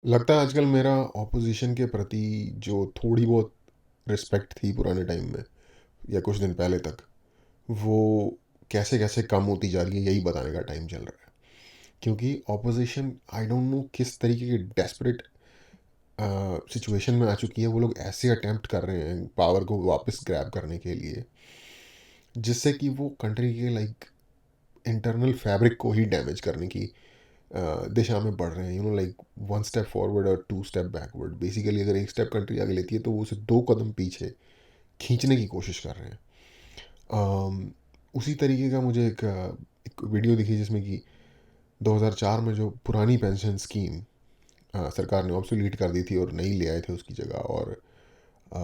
लगता है आजकल मेरा ऑपोजिशन के प्रति जो थोड़ी बहुत रिस्पेक्ट थी पुराने टाइम में या कुछ दिन पहले तक, वो कैसे कैसे कम होती जा रही है, यही बताने का टाइम चल रहा है। क्योंकि ऑपोजिशन आई डोंट नो किस तरीके की डेस्परेट सिचुएशन में आ चुकी है। वो लोग ऐसे अटेम्प्ट कर रहे हैं पावर को वापस ग्रैब करने के लिए, जिससे कि वो कंट्री के लाइक इंटरनल फैब्रिक को ही डैमेज करने की दिशा में बढ़ रहे हैं। लाइक वन स्टेप फॉरवर्ड और टू स्टेप बैकवर्ड। बेसिकली अगर एक स्टेप कंट्री आगे लेती है तो वो उसे दो कदम पीछे खींचने की कोशिश कर रहे हैं। उसी तरीके का मुझे एक वीडियो दिखी जिसमें कि 2004 में जो पुरानी पेंशन स्कीम सरकार ने ऑब्सोलीट कर दी थी और नई ले आए थे उसकी जगह। और अ,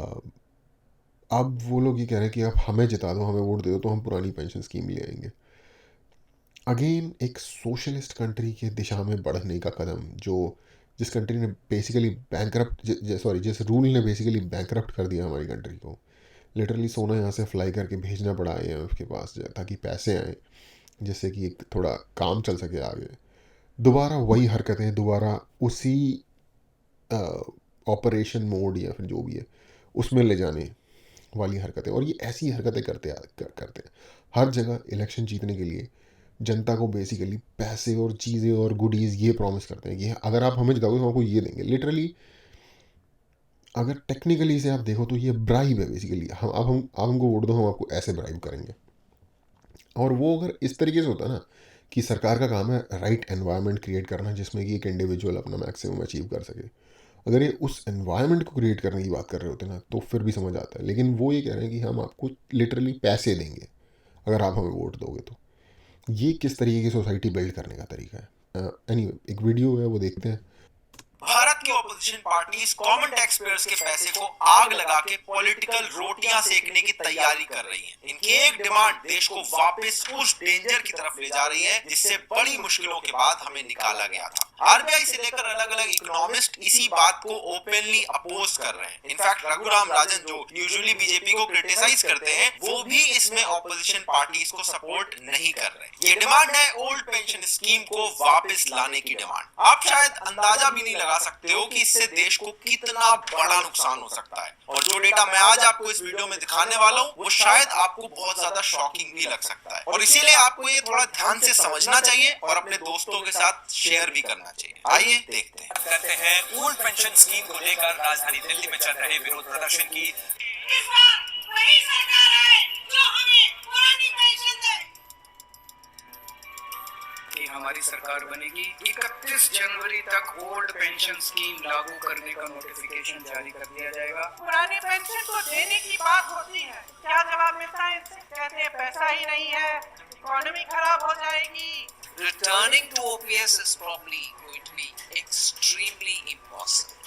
अब वो लोग ये कह रहे हैं कि आप हमें जिता दो, हमें वोट दे दो तो हम पुरानी पेंशन स्कीम ले आएंगे। अगेन एक सोशलिस्ट कंट्री के दिशा में बढ़ने का कदम, जो जिस कंट्री ने बेसिकली बैंकरप्ट सॉरी जिस रूल ने बेसिकली बैंकरप्ट कर दिया हमारी कंट्री को। लिटरली सोना यहाँ से फ्लाई करके भेजना पड़ा IMF के पास ताकि पैसे आए, जिससे कि एक थोड़ा काम चल सके आगे। दोबारा वही हरकतें, दोबारा उसी ऑपरेशन मोड या फिर जो भी है उसमें ले जाने वाली हरकतें। और ये ऐसी हरकतें करते हैं हर जगह इलेक्शन जीतने के लिए। जनता को बेसिकली पैसे और चीज़ें और गुडीज़ ये प्रॉमिस करते हैं कि अगर आप हमें जिताओगे तो हम आपको ये देंगे। लिटरली अगर टेक्निकली इसे आप देखो तो ये ब्राइब है बेसिकली। हम आप हमको वोट दो, हम आपको ऐसे ब्राइब करेंगे। और वो अगर इस तरीके से होता ना कि सरकार का काम है राइट एनवायरनमेंट क्रिएट करना जिसमें कि एक इंडिविजुअल अपना मैक्सिमम अचीव कर सके, अगर ये उस एनवायरनमेंट को क्रिएट करने की बात कर रहे होते ना तो फिर भी समझ आता है। लेकिन वो ये कह रहे हैं कि हम आपको लिटरली पैसे देंगे अगर आप हमें वोट दोगे तो। ये किस तरीके की सोसाइटी बिल्ड करने का तरीका है? एनीवे एक वीडियो है वो देखते हैं। भारत की opposition parties common tax payers के पैसे को आग लगा के पॉलिटिकल रोटियां सेकने की तैयारी कर रही हैं। इनकी एक डिमांड देश को वापस उस डेंजर की तरफ ले जा रही है जिससे बड़ी मुश्किलों के बाद हमें निकाला गया था। RBI से लेकर अलग अलग इकोनॉमिस्ट इसी बात को ओपनली अपोज कर रहे हैं। इनफैक्ट रघुराम राजन, जो यूजुअली बीजेपी को क्रिटिसाइज करते हैं, वो भी इसमें ऑपोजिशन पार्टीज को सपोर्ट नहीं कर रहे। ये डिमांड है ओल्ड पेंशन स्कीम को वापस लाने की डिमांड। आप शायद अंदाजा भी नहीं लगा सकते हो कि इससे देश को कितना बड़ा नुकसान हो सकता है। और जो डेटा मैं आज आपको इस वीडियो में दिखाने वाला हूँ वो शायद आपको बहुत ज्यादा शॉकिंग भी लग सकता है, और इसीलिए आपको ये थोड़ा ध्यान से समझना चाहिए और अपने दोस्तों के साथ शेयर भी करना चाहिए। आइए देखते हैं। करते हैं ओल्ड पेंशन स्कीम को लेकर राजधानी दिल्ली में चल रहे विरोध प्रदर्शन की। इस बार वही सरकार है जो हमें पुरानी पेंशन दे। कि हमारी सरकार बनेगी 31 जनवरी तक ओल्ड पेंशन स्कीम लागू करने का नोटिफिकेशन जारी कर दिया जाएगा। पुरानी पेंशन को देने की बात होती है, क्या जवाब मिलता है इनसे? कहते हैं पैसा ही नहीं है, इकोनॉमी खराब हो जाएगी। Returning to OPS is probably going to be extremely impossible.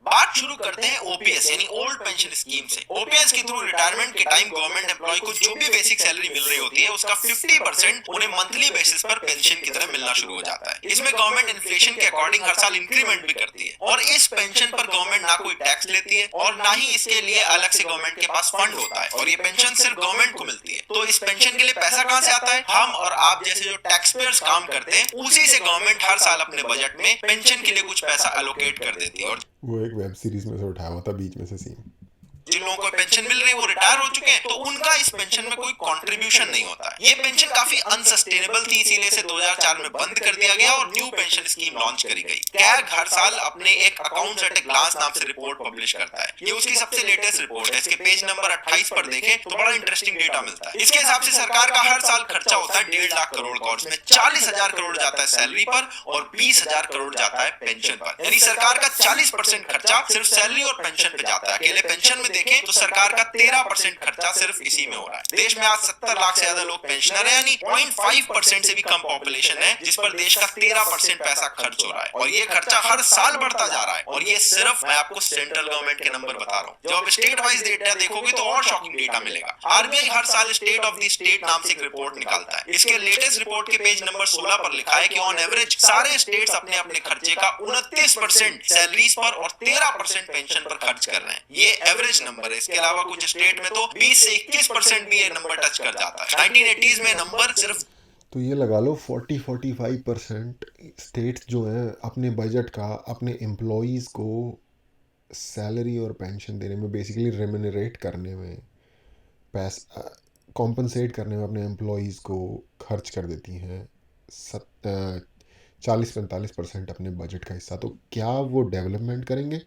बात शुरू करते हैं ओपीएस यानी ओल्ड पेंशन स्कीम से। ओपीएस के थ्रू रिटायरमेंट के टाइम गवर्नमेंट एम्प्लॉय को जो भी बेसिक सैलरी मिल रही होती है उसका 50% उन्हें मंथली बेसिस पर पेंशन की तरह मिलना शुरू हो जाता है। इसमें गवर्नमेंट इन्फ्लेशन के अकॉर्डिंग हर साल इंक्रीमेंट भी करती है, और इस पेंशन पर गवर्नमेंट ना कोई टैक्स लेती है और ना ही इसके लिए अलग से गवर्नमेंट के पास फंड होता है, और ये पेंशन सिर्फ गवर्नमेंट को मिलती है। तो इस पेंशन के लिए पैसा कहां से आता है? हम और आप जैसे जो टैक्स पेयर्स काम करते हैं उसी से गवर्नमेंट हर साल अपने बजट में पेंशन के लिए कुछ पैसा एलोकेट कर देती है। और वो एक वेब सीरीज में से उठाया हुआ था बीच में से सीन। जिन लोगों को पेंशन मिल रही है वो रिटायर हो चुके हैं, तो उनका इस पेंशन में कोई कंट्रीब्यूशन नहीं होता है। ये पेंशन काफी अनसस्टेनेबल थी, इसीलिए इसे 2004 में बंद कर दिया गया और न्यू पेंशन स्कीम लॉन्च करी गई। कैग हर साल अपने एक अकाउंट्स एट ए ग्लांस नाम से रिपोर्ट पब्लिश करता है। ये उसकी सबसे लेटेस्ट रिपोर्ट है। इसके पेज नंबर 28 पर देखें तो बड़ा इंटरेस्टिंग डेटा मिलता है। इसके हिसाब से सरकार का हर साल खर्चा होता है 1.5 लाख करोड़ का, उसमें 40,000 करोड़ जाता है सैलरी पर और 20,000 करोड़ जाता है पेंशन पर। यानी सरकार का 40% खर्चा सिर्फ सैलरी और पेंशन पे जाता है। अकेले पेंशन में देखें तो सरकार का 13% खर्चा सिर्फ इसी में हो रहा है। देश में आज 70 लाख से ज्यादा लोग पेंशनर हैं, यानी 0.5% से भी कम पॉपुलेशन है जिस पर देश का 13% पैसा खर्च हो रहा है, और ये खर्चा हर साल बढ़ता जा रहा है। और ये सिर्फ मैं आपको सेंट्रल गवर्नमेंट के नंबर बता रहा हूँ। जब आप स्टेट वाइज डेटा देखोगे तो और शॉकिंग डेटा मिलेगा। RBI हर साल स्टेट ऑफ द स्टेट नाम से एक रिपोर्ट निकालता है। इसके लेटेस्ट रिपोर्ट के पेज नंबर 16 पर लिखा है कि ऑन एवरेज सारे स्टेट्स अपने अपने खर्चे का 29% सैलरीज पर और 13% पेंशन पर खर्च कर रहे हैं। ये एवरेज नंबर है। इसके अलावा कुछ स्टेट में तो 20 से 21% भी ये नंबर टच कर जाता है। 1980s में नंबर सिर्फ तो ये लगा लो 40-45% स्टेट्स जो हैं अपने बजट का अपने एम्प्लॉयज़ को सैलरी और पेंशन देने में, बेसिकली रेम्यूनरेट करने में, पैसा कॉम्पनसेट करने में अपने एम्प्लॉयज़ को खर्च कर देती हैं 40-45% अपने बजट का हिस्सा। तो क्या वो डेवलपमेंट करेंगे,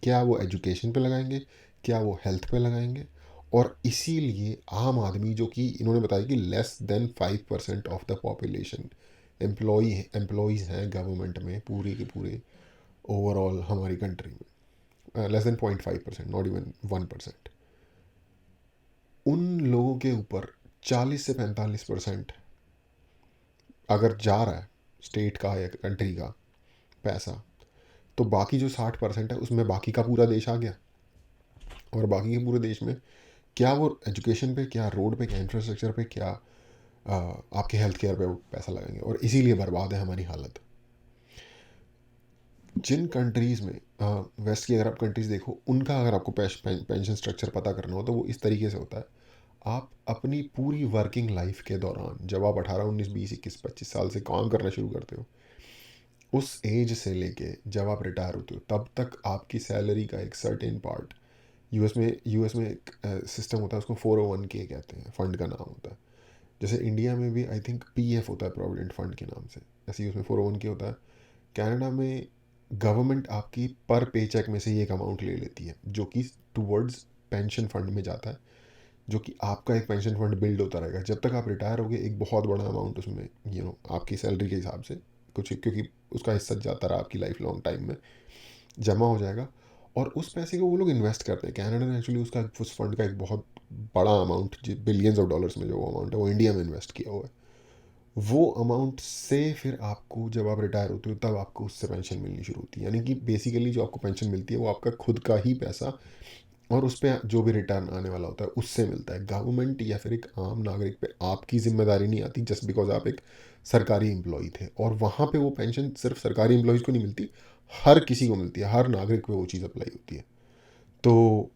क्या वो एजुकेशन पे लगाएंगे, क्या वो हेल्थ पे लगाएंगे? और इसीलिए आम आदमी, जो कि इन्होंने बताया कि less than 5% of the population employees हैं गवर्नमेंट में, पूरे के पूरे ओवरऑल हमारी कंट्री में, लेस देन 0.5%, नॉट इवन 1%। उन लोगों के ऊपर 40 से 45% अगर जा रहा है स्टेट का या कंट्री का पैसा, तो बाकी जो 60% है उसमें बाकी का पूरा देश आ गया। और बाकी के पूरे देश में क्या वो एजुकेशन पे, क्या रोड पे, क्या इंफ्रास्ट्रक्चर पे, क्या आपके हेल्थ केयर पे पैसा लगाएंगे? और इसीलिए बर्बाद है हमारी हालत। जिन कंट्रीज़ में वेस्ट की अगर आप कंट्रीज़ देखो, उनका अगर आपको पेंशन स्ट्रक्चर पता करना हो तो वो इस तरीके से होता है। आप अपनी पूरी वर्किंग लाइफ के दौरान, जब आप 18, 19, 20, 21, 25 साल से काम करना शुरू करते हो, उस एज से लेके जब आप रिटायर होते हो, तब तक आपकी सैलरी का एक सर्टेन पार्ट, यूएस में एक सिस्टम होता है, उसको 401k कहते हैं, फंड का नाम होता है। जैसे इंडिया में भी आई थिंक पीएफ होता है, प्रोविडेंट फंड के नाम से, ऐसे ही उसमें 401k होता है। कनाडा में गवर्नमेंट आपकी पर पे चेक में से ये एक अमाउंट ले लेती है, जो कि टूवर्ड्स पेंशन फंड में जाता है, जो कि आपका एक पेंशन फंड बिल्ड होता रहेगा जब तक आप रिटायर होगे। एक बहुत बड़ा अमाउंट उसमें आपकी सैलरी के हिसाब से कुछ, क्योंकि उसका हिस्सा जाता रहा आपकी लाइफ लॉन्ग टाइम में, जमा हो जाएगा। और उस पैसे को वो लोग इन्वेस्ट करते हैं। कनाडा ने एक्चुअली उस फंड का एक बहुत बड़ा अमाउंट, बिलियंस ऑफ डॉलर्स में जो वो अमाउंट है, वो इंडिया में इन्वेस्ट किया हुआ है। वो अमाउंट से फिर आपको, जब आप रिटायर होते हो, तब आपको उससे पेंशन मिलनी शुरू होती है। यानी कि बेसिकली जो आपको पेंशन मिलती है वो आपका खुद का ही पैसा, और उस पर जो भी रिटर्न आने वाला होता है उससे मिलता है। गवर्नमेंट या फिर एक आम नागरिक पे आपकी जिम्मेदारी नहीं आती, जस्ट बिकॉज आप एक सरकारी एम्प्लॉय थे। और वहाँ पे वो पेंशन सिर्फ सरकारी एम्प्लॉयज़ को नहीं मिलती, हर किसी को मिलती है, हर नागरिक पे वो चीज़ अप्लाई होती है। तो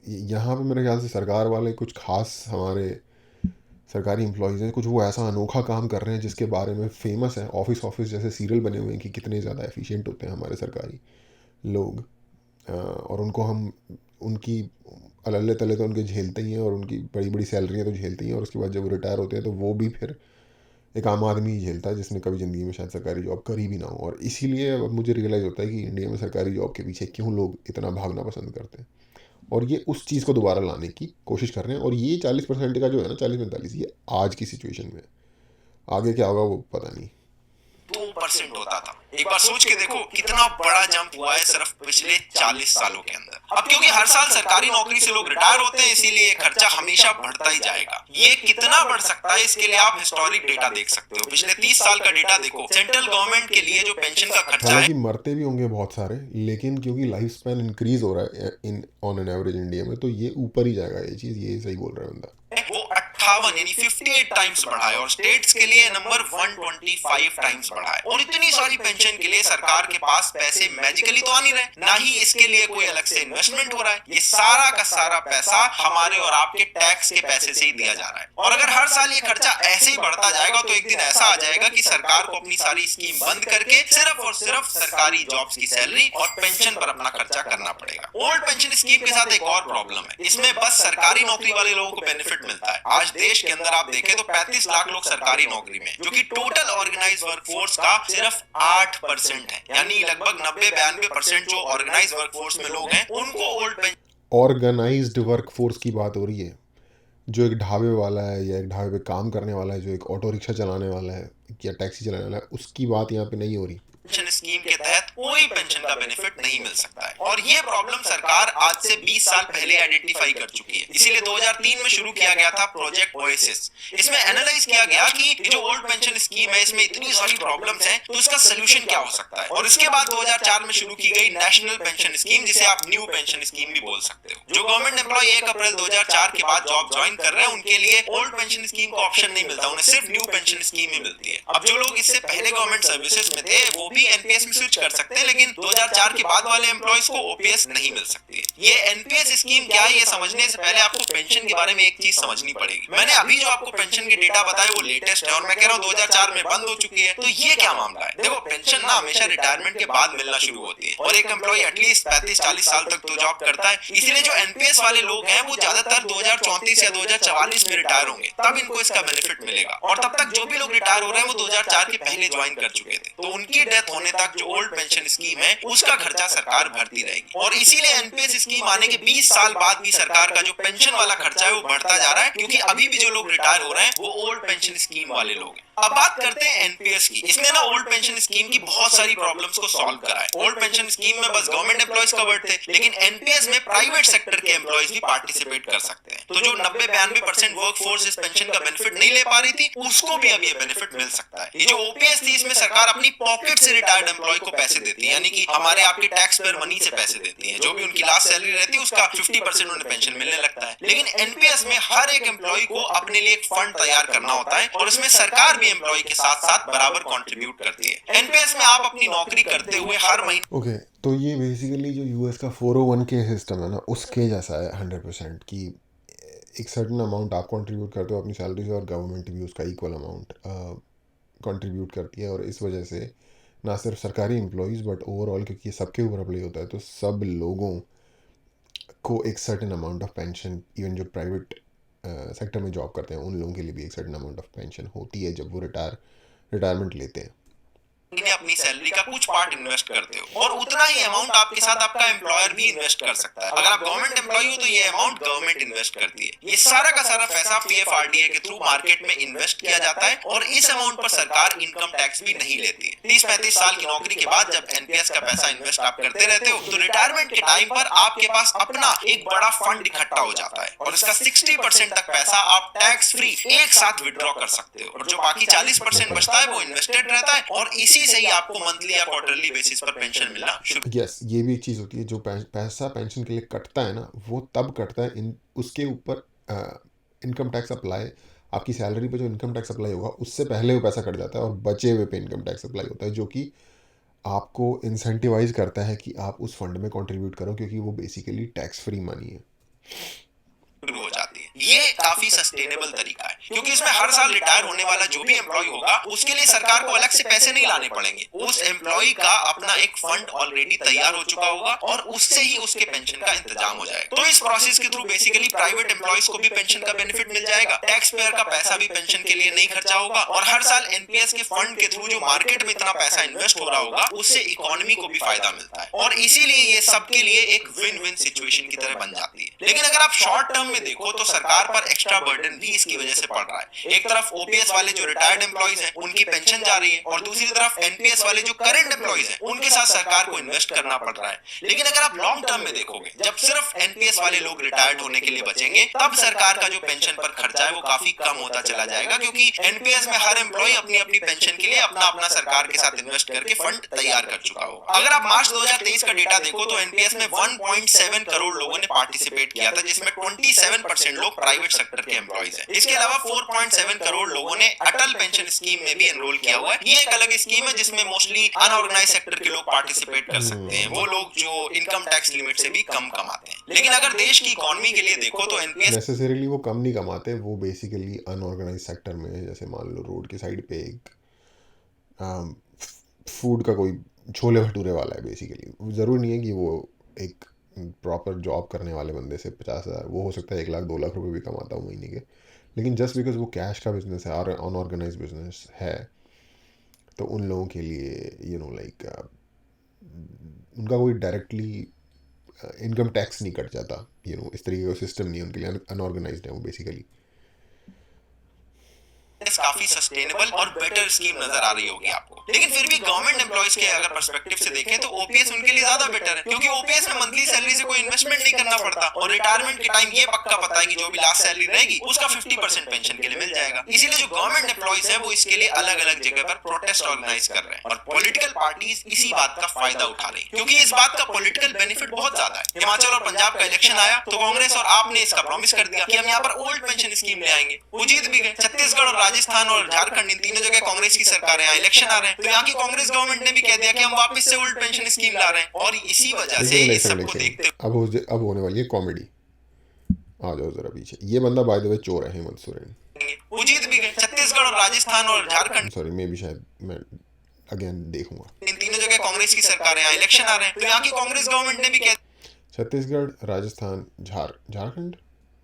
यहाँ पे मेरे ख्याल से सरकार वाले कुछ खास, हमारे सरकारी एम्प्लॉयज़ हैं, कुछ वो ऐसा अनोखा काम कर रहे हैं जिसके बारे में फेमस है। ऑफिस जैसे सीरियल बने हुए हैं कि कितने ज़्यादा एफिशिएंट होते हैं हमारे सरकारी लोग, और उनको हम उनकी अल्ले तले तो उनके झेलते ही हैं, और उनकी बड़ी बड़ी सैलरियाँ तो झेलते ही हैं, और उसके बाद जब रिटायर होते हैं तो वो भी फिर एक आम आदमी ही झेलता है, जिसने कभी ज़िंदगी में शायद सरकारी जॉब करी भी ना हो। और इसीलिए अब मुझे रियलाइज़ होता है कि इंडिया में सरकारी जॉब के पीछे क्यों लोग इतना भागना पसंद करते हैं। और ये उस चीज़ को दोबारा लाने की कोशिश कर रहे हैं। और ये 40% का जो है ना, 40-45, ये आज की सिचुएशन में, आगे क्या होगा वो पता नहीं। 2% होता था। एक बार सोच के देखो कितना बड़ा जंप हुआ है सिर्फ पिछले 40 सालों के अंदर। अब क्योंकि हर साल सरकारी नौकरी से लोग रिटायर होते हैं, इसीलिए खर्चा हमेशा बढ़ता ही जाएगा। ये कितना बढ़ सकता है, इसके लिए आप हिस्टोरिक डेटा देख सकते हो। पिछले 30 साल का डेटा देखो। सेंट्रल गवर्नमेंट के लिए जो पेंशन का खर्चा है, हालांकि मरते भी होंगे बहुत सारे, लेकिन क्योंकि लाइफ स्पैन इंक्रीज हो रहा है ऑन एन एवरेज इंडिया में, तो ये ऊपर ही जाएगा। ये चीज़ ये सही बोल रहा है बंदा। वो 58 यानी 58 टाइम्स बढ़ा है, और स्टेट्स के लिए नंबर 125 टाइम्स बढ़ा है। और इतनी सारी पेंशन के लिए सरकार के पास पैसे मैजिकली तो आ नहीं रहे, ना ही इसके लिए कोई अलग से इन्वेस्टमेंट हो रहा है। ये सारा का सारा पैसा हमारे और आपके टैक्स के पैसे से ही दिया जा रहा है। और अगर हर साल ये खर्चा ऐसे ही बढ़ता जाएगा तो एक दिन ऐसा आ जाएगा कि सरकार को अपनी सारी स्कीम बंद करके सिर्फ और सिर्फ सरकारी जॉब्स की सैलरी और पेंशन पर अपना खर्चा करना पड़ेगा। ओल्ड पेंशन स्कीम के साथ एक और प्रॉब्लम है, इसमें बस सरकारी नौकरी वाले लोगों को बेनिफिट मिलता है। आज देश के अंदर आप देखें तो 35 लाख लोग सरकारी नौकरी में, जो कि टोटल ऑर्गेनाइज्ड वर्कफोर्स का सिर्फ 8% है। यानी लगभग 90-92% जो ऑर्गेनाइज्ड वर्कफोर्स में लोग हैं, उनको ओल्ड पेंशन। ऑर्गेनाइज्ड वर्कफोर्स की बात हो रही है, जो एक ढाबे वाला है या एक ढाबे पे काम करने वाला है, जो एक ऑटो रिक्शा चलाने वाला है या टैक्सी चलाने वाला है, उसकी बात यहाँ पे नहीं हो रही। पेंशन स्कीम के तहत कोई पेंशन का बेनिफिट नहीं मिल सकता है। और ये प्रॉब्लम सरकार आज से 20 साल पहले आइडेंटिफाई कर चुकी है। इसीलिए 2003 में शुरू किया गया था प्रोजेक्ट ओएसिस। इसमें एनालाइज किया गया कि जो ओल्ड पेंशन स्कीम है, इसमें इतनी सारी प्रॉब्लम्स हैं, तो इसका सोल्यूशन क्या हो सकता है। और इसके बाद 2004 में शुरू की गई नेशनल पेंशन स्कीम, जिसे आप न्यू पेंशन स्कीम भी बोल सकते हो। जो गवर्नमेंट एम्प्लॉय 1 अप्रैल 2004 के बाद जॉब ज्वाइन कर रहे हैं, उनके लिए ओल्ड पेंशन स्कीम का ऑप्शन नहीं मिलता, उन्हें सिर्फ न्यू पेंशन स्कीम ही मिलती है। अब जो लोग इससे पहले गवर्नमेंट सर्विसेज में थे, वो भी एनपीएस में स्विच स्विच कर सकते हैं, लेकिन 2004 के बाद वाले एम्प्लॉइज को ओपीएस नहीं मिल सकती है। ये एनपीएस स्कीम क्या है, ये समझने से पहले आपको पेंशन के बारे में एक चीज समझनी पड़ेगी। मैंने अभी जो आपको पेंशन के डेटा बताए वो लेटेस्ट है और मैं कह रहा हूँ 2004 में बंद हो चुकी है। तो ये क्या मामला है? देखो, पेंशन ना हमेशा रिटायरमेंट के बाद मिलना शुरू होती है और एक एम्प्लॉय एटलीस्ट 35-40 साल तक तो जॉब करता है। इसीलिए जो एनपीएस वाले लोग हैं वो ज्यादातर 2034 या 2044 में रिटायर होंगे, तब इनको इसका बेनिफिट मिलेगा। और तब तक जो भी लोग रिटायर हो रहे हैं वो 2004 के पहले ज्वाइन कर चुके थे, तो उनकी डेथ होने तक जो ओल्ड पेंशन स्कीम है उसका खर्चा सरकार भरती रहेगी। और इसीलिए एनपीएस स्कीम आने के 20 साल बाद भी सरकार का जो पेंशन वाला खर्चा है वो बढ़ता जा रहा है, क्योंकि अभी भी जो लोग रिटायर हो रहे हैं वो ओल्ड पेंशन स्कीम वाले लोग हैं। अब बात करते हैं एनपीएस की। इसने ना ओल्ड पेंशन स्कीम की बहुत सारी प्रॉब्लम्स को सॉल्व करा है। ओल्ड पेंशन स्कीम में बस गवर्नमेंट एम्प्लॉइज कवर्ड थे, लेकिन एनपीएस में प्राइवेट सेक्टर के एम्प्लॉइज भी पार्टिसिपेट कर सकते हैं। तो जो 90-92% वर्कफोर्स इस पेंशन का बेनिफिट नहीं ले पा रही थी, उसको भी अब ये बेनिफिट मिल सकता है। ये जो ओपीएस थी, इसमें सरकार अपनी पॉकेट से रिटायर्ड एम्प्लॉय को पैसे देती है, यानी कि हमारे आपके टैक्स पेयर मनी से पैसे देती है। जो भी उनकी लास्ट सैलरी रहती है उसका 50% उन्हें पेंशन मिलने लगता है। लेकिन एनपीएस में हर एक एम्प्लॉय को अपने लिए एक फंड तैयार करना होता है और उसमें सरकार भी एम्प्लॉय के साथ साथ बराबर कंट्रीब्यूट करती है। एनपीएस में आप अपनी नौकरी करते हुए हर महीने ओके, तो ये बेसिकली जो यूएस का 401k सिस्टम है ना, उसके जैसा है 100% कि एक सर्टन अमाउंट आप कंट्रीब्यूट करते हो अपनी सैलरी से और गवर्नमेंट भी उसका इक्वल अमाउंट कंट्रीब्यूट करती है। और इस वजह से ना सिर्फ सरकारी एम्प्लॉयज़ बट ओवरऑल, क्योंकि ये सबके ऊपर अप्लाई होता है, तो सब लोगों को एक certain amount of pension, even जो प्राइवेट सेक्टर में जॉब करते हैं उन लोगों के लिए भी एक सर्टन अमाउंट ऑफ पेंशन होती है जब वो रिटायरमेंट लेते हैं। अपनी सैलरी का कुछ पार्ट इन्वेस्ट करते हो और उतना ही अमाउंट आपके साथ आपका एम्प्लॉयर भी इन्वेस्ट कर सकता है। अगर आप गवर्नमेंट एम्प्लॉय हो तो ये अमाउंट गवर्नमेंट इन्वेस्ट करती है। ये सारा का सारा पैसा पीएफआरडीए के थ्रू मार्केट में इन्वेस्ट किया जाता है और इस अमाउंट पर सरकार इनकम टैक्स भी नहीं लेती है। 30-35 साल की नौकरी के बाद जब एनपीएस का पैसा इन्वेस्ट आप करते रहते हो तो रिटायरमेंट के टाइम पर आपके पास अपना एक बड़ा फंड इकट्ठा हो जाता है और इसका 60% तक पैसा आप टैक्स फ्री एक साथ विड्रॉ कर सकते हो और जो बाकी 40% बचता है वो इन्वेस्टेड रहता है और इसी से ही आपको मंथली या क्वार्टरली बेसिस पर पेंशन मिलना शुरू। यस, ये भी एक चीज़ होती है, जो पैसा पेंशन के लिए कटता है ना, वो तब कटता है उसके ऊपर इनकम टैक्स अप्लाई, आपकी सैलरी पे जो इनकम टैक्स अप्लाई होगा उससे पहले वो पैसा कट जाता है और बचे हुए पे इनकम टैक्स अप्लाई होता है, जो कि आपको इंसेंटिवाइज करता है कि आप उस फंड में कंट्रीब्यूट करो, क्योंकि वो बेसिकली टैक्स फ्री मनी है। हो जाती है। ये काफी सस्टेनेबल तरीका है क्योंकि इसमें हर साल रिटायर होने वाला जो भी एम्प्लॉय होगा उसके लिए सरकार को अलग से पैसे नहीं लाने पड़ेंगे। उस एम्प्लॉय का अपना एक फंड ऑलरेडी तैयार हो चुका होगा और उससे ही उसके पेंशन का इंतजाम हो जाएगा। तो इस प्रोसेस के थ्रू बेसिकली प्राइवेट एम्प्लॉयज को भी पेंशन का बेनिफिट मिल जाएगा, टैक्स पेयर का पैसा भी पेंशन के लिए नहीं खर्चा होगा और हर साल एनपीएस के फंड के थ्रू जो मार्केट में इतना पैसा इन्वेस्ट हो रहा होगा उससे इकोनॉमी को भी फायदा मिलता है और इसीलिए ये सबके लिए एक विन विन सिचुएशन की तरह बन जाती है। लेकिन अगर आप शॉर्ट टर्म में देखो तो सरकार पर एक्स्ट्रा बर्डन भी इसकी वजह से पड़ रहा है। एक तरफ ओपीएस वाले जो रिटायर्ड एम्प्लॉइज हैं उनकी पेंशन जा रही है और दूसरी तरफ एनपीएस वाले जो करंट एम्प्लॉइज हैं उनके साथ सरकार को इन्वेस्ट करना पड़ रहा है। लेकिन अगर आप लॉन्ग टर्म में देखोगे, जब सिर्फ एनपीएस वाले लोग रिटायर्ड होने के लिए बचेंगे तब सरकार का जो पेंशन पर खर्चा है वो काफी कम होता चला जाएगा, क्योंकि एनपीएस में हर एम्प्लॉय अपनी अपनी पेंशन के लिए अपना अपना सरकार के साथ इन्वेस्ट करके फंड तैयार कर चुका होगा। अगर आप मार्च 2023 का डेटा देखो तो एनपीएस में 1.7 करोड़ लोगों ने पार्टिसिपेट किया था, जिसमें 27% लोग प्राइवेट सेक्टर के एम्प्लॉइज हैं। इसके अलावा 4.7 करोड़ लोगों ने अटल पेंशन स्कीम में भी एनरोल किया हुआ है। ये एक अलग स्कीम है जिसमें मोस्टली अनऑर्गेनाइज सेक्टर के लोग पार्टिसिपेट कर सकते हैं, वो लोग जो इनकम टैक्स लिमिट से भी कम कमाते हैं। लेकिन अगर देश की इकोनॉमी के लिए देखो तो एनपीएस नेसेसरीली वो कम नहीं कमाते, वो बेसिकली अनऑर्गेनाइज सेक्टर में, जैसे मान लो रोड की साइड पे एक फूड का कोई छोले भटूरे वाला है, बेसिकली ज़रूरी नहीं है कि वो एक प्रॉपर जॉब करने वाले बंदे से 50,000, वो हो सकता है 1 लाख 2 लाख रुपए भी कमाता हूँ महीने के, लेकिन जस्ट बिकॉज वो कैश का बिजनेस है और अनऑर्गेनाइज बिजनेस है तो उन लोगों के लिए लाइक उनका कोई डायरेक्टली इनकम टैक्स नहीं कट जाता, इस तरीके का सिस्टम नहीं है उनके लिए, अनऑर्गेनाइज्ड है वो बेसिकली। काफी सस्टेनेबल और बेटर स्कीम नजर आ रही होगी आपको। लेकिन फिर भी गवर्नमेंट एम्प्लॉइज के अगर पर्सपेक्टिव से देखें तो ओपीएस उनके लिए ज्यादा बेटर है, क्योंकि ओपीएस में मंथली सैलरी से कोई इन्वेस्टमेंट नहीं करना पड़ता और रिटायरमेंट के टाइम ये पक्का पता है कि जो भी लास्ट सैलरी रहेगी उसका 50% पेंशन के लिए मिल जाएगा। इसीलिए जो गवर्नमेंट एम्प्लॉइज है वो इसके लिए अलग अलग जगह पर प्रोटेस्ट ऑर्गेनाइज कर रहे हैं और पॉलिटिकल पार्टीज इसी बात का फायदा उठा रही है, क्योंकि इस बात का पॉलिटिकल बेनिफिट बहुत ज्यादा है। हिमाचल और पंजाब का इलेक्शन आया तो कांग्रेस और आप ने इसका प्रॉमिस कर दिया कि हम यहाँ पर ओल्ड पेंशन स्कीम ले आएंगे, वो जीत भी गए। छत्तीसगढ़ और राजस्थान और झारखंड, इन तीनों जगह कांग्रेस की सरकार है, इलेक्शन आ रहे हैं हैं, तो यहाँ की कांग्रेस गवर्नमेंट ने भी कह दिया कि हम वापस से ओल्ड पेंशन स्कीम ला रहे हैं, और इसी वजह से इस सबको देखते अब होने वाली है कॉमेडी। आ जाओ जरा पीछे। ये बंदा बाय द वे चोर है, हेमंत सोरेन। वो जीत भी गए। छत्तीसगढ़ और राजस्थान और झारखंड, सॉरी मैं भी शायद मैं अगेन देखूंगा। इन तीनों जगह कांग्रेस की सरकारें, यहाँ इलेक्शन आ रहे हैं, तो यहाँ की कांग्रेस गवर्नमेंट ने भी कह छत्तीसगढ़, राजस्थान, झारखंड,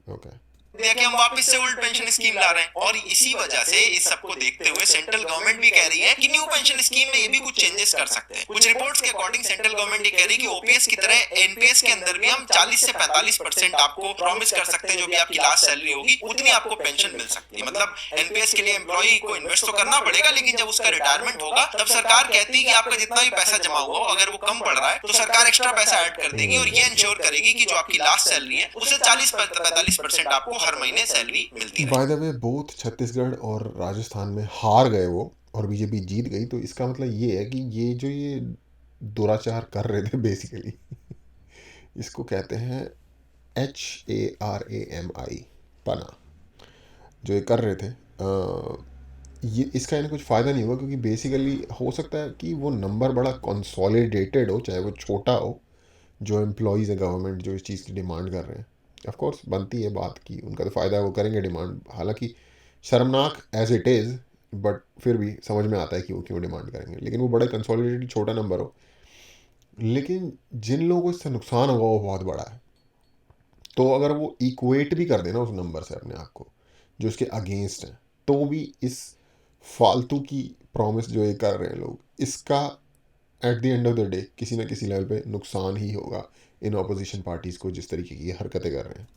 ओके, दिया कि हम वापस से ओल्ड पेंशन स्कीम ला रहे हैं, और इसी वजह से इस सबको देखते हुए सेंट्रल गवर्नमेंट भी कह रही है कि न्यू पेंशन स्कीम में ये भी कुछ चेंजेस कर सकते हैं। कुछ रिपोर्ट्स के अकॉर्डिंग सेंट्रल गवर्नमेंट ये कह रही है कि ओपीएस की तरह एनपीएस के अंदर भी हम 40 से 45% आपको प्रॉमिस कर सकते हैं, जो भी आपकी लास्ट सैलरी होगी उतनी आपको पेंशन मिल सकती है। मतलब एनपीएस के लिए एम्प्लॉई को इन्वेस्ट तो करना पड़ेगा, लेकिन जब उसका रिटायरमेंट होगा तब सरकार कहती है कि आपका जितना भी पैसा जमा हुआ हो, अगर वो कम पड़ रहा है तो सरकार एक्स्ट्रा पैसा ऐड कर देगी, और ये इंश्योर करेगी कि जो आपकी लास्ट सैलरी है उससे 40-45% आपको हर महीने सैलरी मिलती है। By the way both Chhattisgarh और राजस्थान में हार गए वो, और बीजेपी जीत गई, तो इसका मतलब ये है कि ये दुराचार कर रहे थे बेसिकली इसको कहते हैं HARAMI, पना, जो ये कर रहे थे। ये इसका इन्हें कुछ फ़ायदा नहीं हुआ, क्योंकि बेसिकली हो सकता है कि वो नंबर बड़ा कंसोलिडेटेड हो, चाहे वो छोटा हो, जो एम्प्लॉयज़ है गवर्नमेंट जो इस चीज़ की डिमांड कर रहे हैं। ऑफ कोर्स बनती है बात की उनका तो फ़ायदा है, वो करेंगे डिमांड, हालांकि शर्मनाक एज इट इज़, बट फिर भी समझ में आता है कि वो क्यों डिमांड करेंगे। लेकिन वो बड़ा कंसोलिडेटेड छोटा नंबर हो, लेकिन जिन लोगों को इससे नुकसान होगा वो बहुत बड़ा है। तो अगर वो इक्वेट भी कर देना उस नंबर से अपने आप को जो इसके अगेंस्ट है, तो भी इस फालतू की प्रॉमिस जो ये कर रहे हैं लोग, इसका at the end of the day किसी ना किसी लेवल पे नुकसान ही होगा इन ऑपोजिशन पार्टीज़ को, जिस तरीके की हरकतें कर रहे हैं।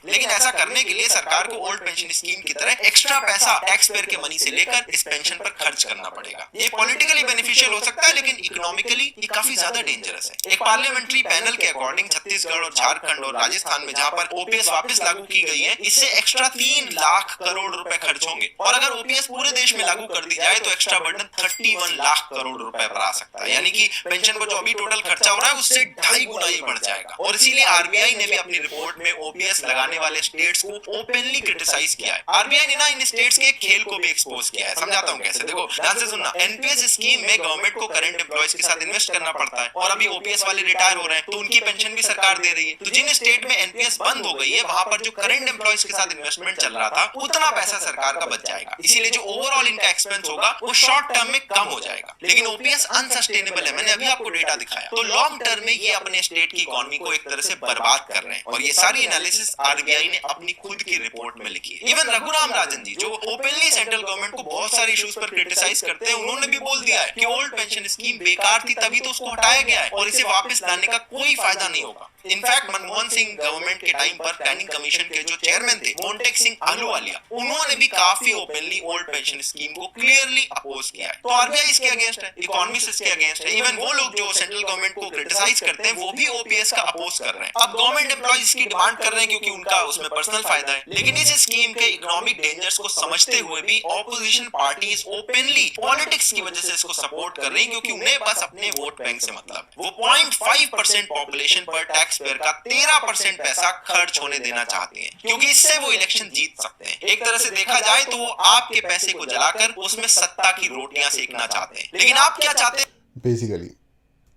लेकिन ऐसा करने के लिए सरकार को ओल्ड पेंशन स्कीम की तरह एक्स्ट्रा पैसा टैक्स पेयर के मनी से लेकर इस पेंशन पर खर्च करना पड़ेगा। ये पॉलिटिकली बेनिफिशियल हो सकता है, लेकिन इकोनॉमिकली ये काफी ज्यादा डेंजरस है। एक पार्लियामेंट्री पैनल के अकॉर्डिंग छत्तीसगढ़ और झारखंड और राजस्थान में जहां पर ओपीएस वापस लागू की गई है, इससे एक्स्ट्रा 3 लाख करोड़ रुपए खर्च होंगे, और अगर ओपीएस पूरे देश में लागू कर दी जाए तो एक्स्ट्रा बर्डन 31 लाख करोड़ रुपए पर आ सकता है। यानी कि पेंशन पर जो अभी टोटल खर्चा हो रहा है उससे 2.5 गुना ये बढ़ जाएगा। और इसीलिए आरबीआई ने भी अपनी रिपोर्ट में ओपीएस लगाने वाले स्टेट्स को ओपनली क्रिटिसाइज किया है। आरबीआई ने ना इन स्टेट्स के खेल को भी एक्सपोज किया है। समझाता हूं कैसे, देखो ध्यान से सुनना। एनपीएस स्कीम में गवर्नमेंट को करंट एम्प्लॉयज के साथ इन्वेस्ट करना पड़ता है, और अभी ओपीएस वाले रिटायर हो रहे हैं तो उनकी पेंशन भी सरकार दे रही है। तो जिन स्टेट में एनपीएस बंद हो गई है, वहां पर जो करंट एम्प्लॉयज के साथ इन्वेस्टमेंट चल रहा था उतना पैसा सरकार का बच जाएगा। इसीलिए जो ओवरऑल इनका एक्सपेंस होगा वो शॉर्ट टर्म में कम हो जाएगा। लेकिन ओपीएस अनसस्टेनेबल है, मैंने अभी आपको डेटा दिखाया। तो लॉन्ग टर्म में ये अपने स्टेट की इकोनॉमी को एक तरह से बर्बाद कर रहे हैं, और ये सारी एनालिसिस आरबीआई ने अपनी खुद की रिपोर्ट में लिखी है। इवन रघुराम राजन जी, जो ओपनली सेंट्रल गवर्नमेंट को बहुत सारे इश्यूज पर क्रिटिसाइज करते हैं, उन्होंने भी बोल दिया है कि ओल्ड पेंशन स्कीम बेकार थी, तभी तो उसको हटाया गया है, और इसे वापस लाने का कोई फायदा नहीं होगा। इनफैक्ट मनमोहन सिंह गवर्नमेंट के टाइम पर प्लानिंग कमीशन के जो चेयरमैन थे, मोंटेक सिंह आहलूवालिया, उन्होंने भी काफी ओपनली ओल्ड पेंशन स्कीम को क्लियरली अपोज किया है। तो आरबीआई इसके अगेंस्ट है, इकोनॉमिस्ट इसके अगेंस्ट है, इवन वो लोग जो सेंट्रल गवर्नमेंट को क्रिटिसाइज करते हैं वो भी ओपीएस का अपोज कर रहे हैं। अब गवर्नमेंट एम्प्लॉयज इसकी डिमांड कर रहे हैं क्योंकि उनका उसमें पर्सनल फायदा है, लेकिन इस स्कीम के इकोनॉमिक डेंजर्स को समझते हुए भी ऑपोजिशन पार्टीज ओपनली पॉलिटिक्स की वजह से इसको सपोर्ट कर रही हैं, क्योंकि उन्हें बस अपने वोट बैंक से मतलब है। वो 0.5% पॉपुलेशन पर टैक्स पेयर का 13% पैसा खर्च होने देना चाहते हैं, क्योंकि इससे वो इलेक्शन जीत सकते हैं। एक तरह से देखा जाए तो वो आपके पैसे को जलाकर उसमें सत्ता की रोटियां सेकना चाहते हैं। लेकिन आप क्या चाहते हैं बेसिकली,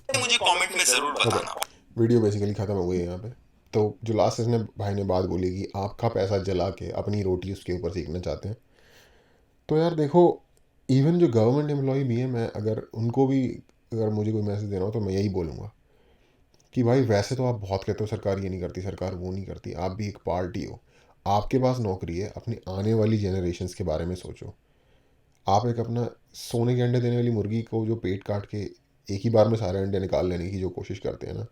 मुझे कमेंट में जरूर बताना। वीडियो बेसिकली ख़त्म हो गई है यहाँ पे। तो जो लास्ट इसने भाई ने बात बोली कि आपका पैसा जला के अपनी रोटी उसके ऊपर सेकना चाहते हैं, तो यार देखो, इवन जो गवर्नमेंट एम्प्लॉय भी है, मैं अगर उनको भी अगर मुझे कोई मैसेज देना हो तो मैं यही बोलूँगा कि भाई वैसे तो आप बहुत कहते हो सरकार ये नहीं करती, सरकार वो नहीं करती, आप भी एक पार्टी हो, आपके पास नौकरी है, अपनी आने वाली जनरेशन्स के बारे में सोचो। आप एक अपना सोने के अंडे देने वाली मुर्गी को जो पेट काट के एक ही बार में सारे अंडे निकाल लेने की जो कोशिश करते हैं ना,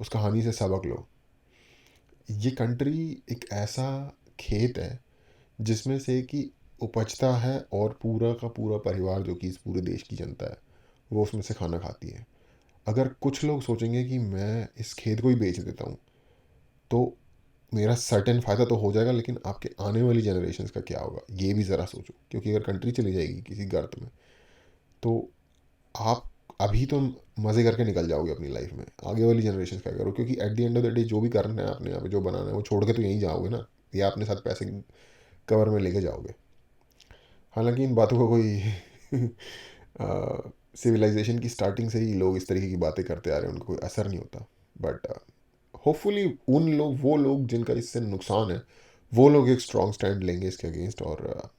उस कहानी से सबक लो। ये कंट्री एक ऐसा खेत है जिसमें से कि उपजता है, और पूरा का पूरा परिवार जो कि इस पूरे देश की जनता है वो उसमें से खाना खाती है। अगर कुछ लोग सोचेंगे कि मैं इस खेत को ही बेच देता हूँ तो मेरा सर्टेन फ़ायदा तो हो जाएगा, लेकिन आपके आने वाली जनरेशन्स का क्या होगा ये भी ज़रा सोचो। क्योंकि अगर कंट्री चली जाएगी किसी गर्त में तो आप अभी तो मज़े करके निकल जाओगे अपनी लाइफ में, आगे वाली जनरेशन क्या करो? क्योंकि at the end of the day जो भी करना है आपने यहाँ पे, जो बनाना है, वो छोड़ के तो यहीं जाओगे ना, या अपने साथ पैसे कवर में लेके जाओगे। हालांकि इन बातों को कोई सिविलाइजेशन की स्टार्टिंग से ही लोग इस तरीके की बातें करते आ रहे हैं, उनको कोई असर नहीं होता। बट होपफुली वो लोग जिनका इससे नुकसान है, वो लोग एक स्ट्रॉन्ग स्टैंड लेंगे इसके अगेंस्ट, और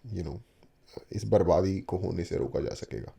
इस बर्बादी को होने से रोका जा सकेगा।